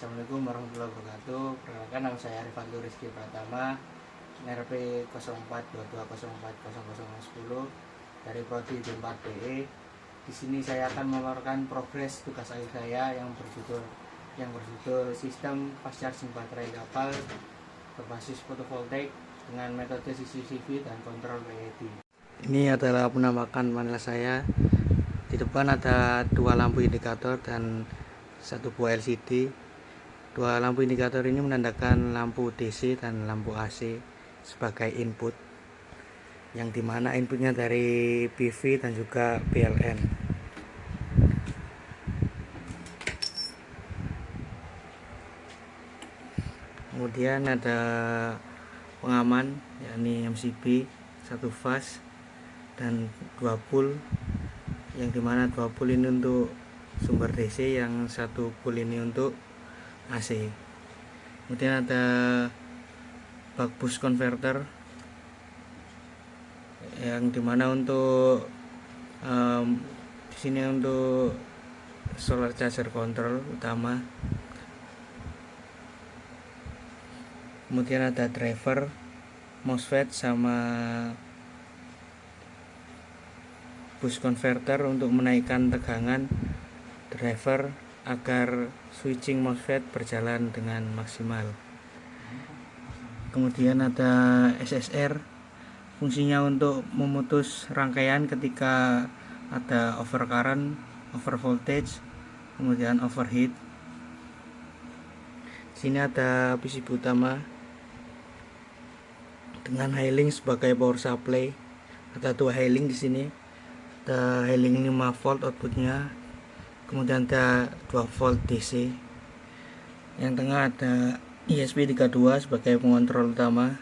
Assalamualaikum warahmatullahi wabarakatuh. Perkenalkan, nama saya Arifan Rizky Pratama, NRP 0422040010 dari Prodi D4BE. Di sini saya akan melaporkan progres tugas akhir saya yang berjudul Sistem Fast Charging Baterai Kapal berbasis fotovoltaik dengan metode CCTV dan kontrol WED. Ini adalah penampakan panel saya. Di depan ada dua lampu indikator dan satu buah LCD. Dua lampu indikator ini menandakan lampu DC dan lampu AC sebagai input, yang dimana inputnya dari PV dan juga PLN. Kemudian ada pengaman, yakni MCB 1 fase dan 2 pul, yang dimana 2 pul ini untuk sumber DC, yang 1 pul ini untuk AC. Kemudian ada buck boost converter, yang dimana untuk di sini untuk solar charger control utama. Kemudian ada driver, MOSFET sama boost converter untuk menaikkan tegangan driver agar switching MOSFET berjalan dengan maksimal. Kemudian ada SSR, fungsinya untuk memutus rangkaian ketika ada overcurrent, over voltage, kemudian overheat. Sini ada PCB utama dengan high-link sebagai power supply. Ada dua high-link di sini. Ada high-link 5 volt outputnya, kemudian ada 2 volt DC. Yang tengah ada ESP32 sebagai pengontrol utama.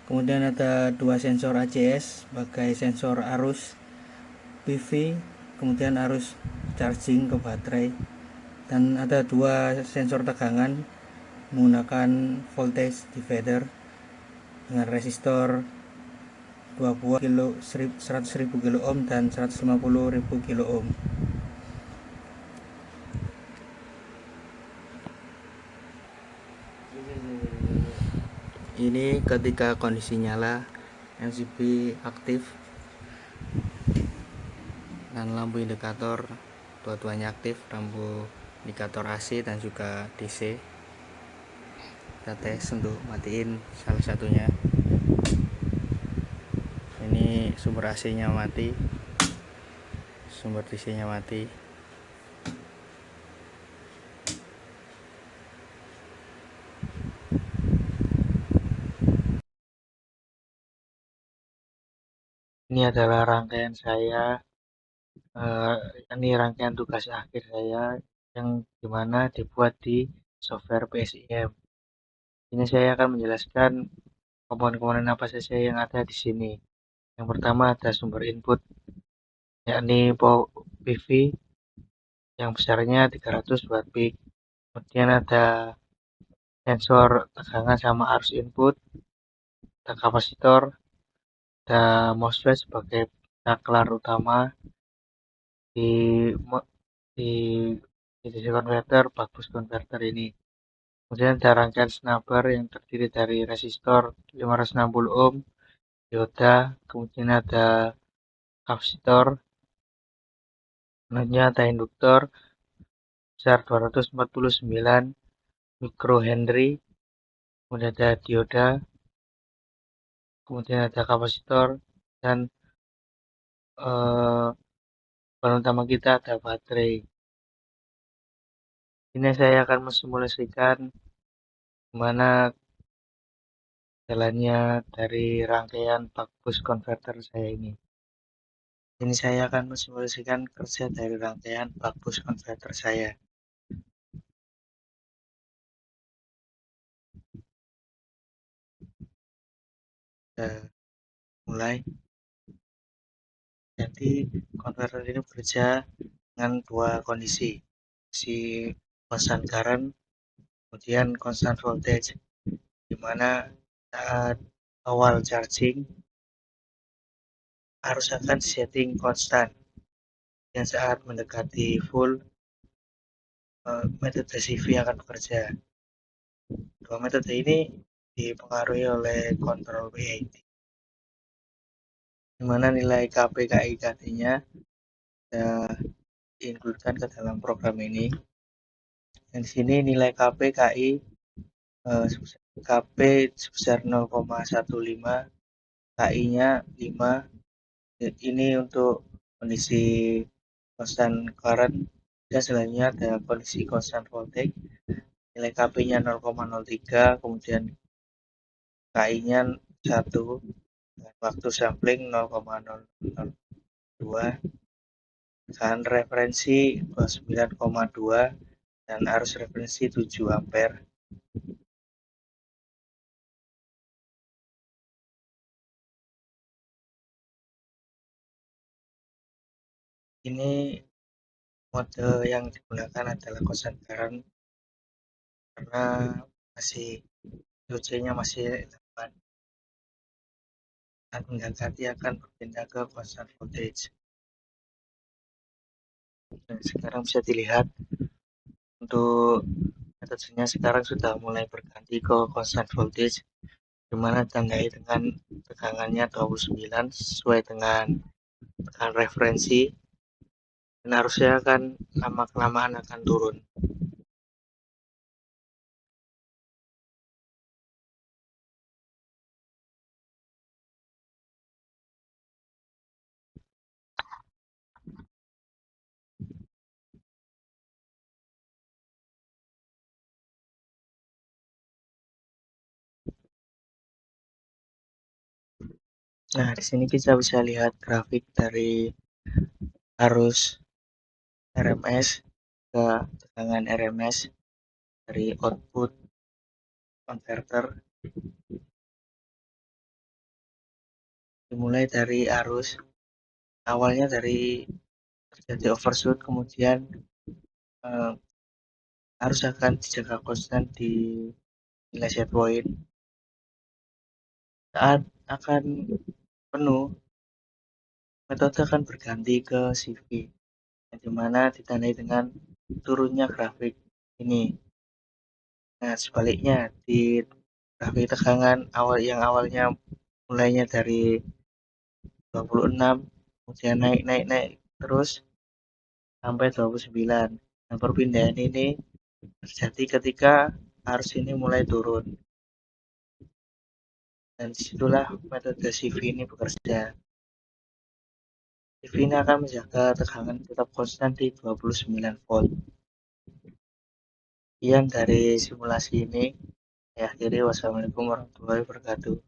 Kemudian ada dua sensor ACS sebagai sensor arus PV, kemudian arus charging ke baterai. Dan ada dua sensor tegangan menggunakan voltage divider dengan resistor 2 buah 100.000 kilo ohm dan 150.000 kilo ohm. Ini ketika kondisi nyala, MCB aktif dan lampu indikator dua-duanya aktif, lampu indikator AC dan juga DC. Kita tes untuk matiin salah satunya. Ini sumber AC nya mati, sumber DC nya mati. Ini adalah rangkaian saya, ini rangkaian tugas akhir saya yang dimana dibuat di software PSIM. Ini saya akan menjelaskan komponen-komponen apa saja yang ada di sini. Yang pertama ada sumber input, yakni PV yang besarnya 300 watt peak. Kemudian ada sensor tegangan sama arus input, ada kapasitor, ada MOSFET sebagai saklar utama di DC converter, buck boost converter ini. Kemudian ada rangkaian snubber yang terdiri dari resistor 560 ohm, dioda, kemudian ada kapasitor, kemudian ada induktor besar 249 microhenry, kemudian ada dioda, kemudian ada kapasitor, dan bahan utama kita ada baterai. Ini saya akan mensimulasikan gimana jalannya dari rangkaian buck boost converter saya ini. Ini saya akan mensimulasikan kerja dari rangkaian buck boost converter saya. Kita mulai. Jadi converter ini bekerja dengan dua kondisi constant current, kemudian constant voltage, di mana saat awal charging harus akan setting konstan, dan saat mendekati full metode CV akan bekerja. Dua metode ini dipengaruhi oleh kontrol WIT, di mana nilai KPKI tadinya kita diinkludkan ke dalam program ini. Dan di sini nilai KPKI KP sebesar 0,15, KI-nya 5. Ini untuk kondisi constant current, dan selanjutnya ada kondisi constant voltage, nilai KP-nya 0,03, kemudian KI-nya 1, dan waktu sampling 0,002, dan referensi 29,2, dan arus referensi 7 ampere. Ini mode yang digunakan adalah constant current karena masih UC-nya masih 8, dan mendekati akan berpindah ke constant voltage. Dan sekarang bisa dilihat untuk metodenya sekarang sudah mulai berganti ke constant voltage, di mana ditandai dengan tegangannya 29 sesuai dengan tegangan referensi, dan harusnya akan lama-kelamaan akan turun. Nah, di sini kita bisa lihat grafik dari arus RMS ke tegangan RMS dari output converter, dimulai dari arus awalnya dari terjadi overshoot, kemudian arus akan dijaga konstan di nilai set point. Saat akan penuh, metode akan berganti ke CV, di mana ditandai dengan turunnya grafik ini. Nah, sebaliknya di grafik tegangan yang awalnya mulainya dari 26, kemudian naik terus sampai 29. Nah, perpindahan ini terjadi ketika arus ini mulai turun. Dan disitulah metode CV ini bekerja. CV ini akan menjaga tegangan tetap konstan di 29 volt. Sekian dari simulasi ini. Ya, jadi wassalamualaikum warahmatullahi wabarakatuh.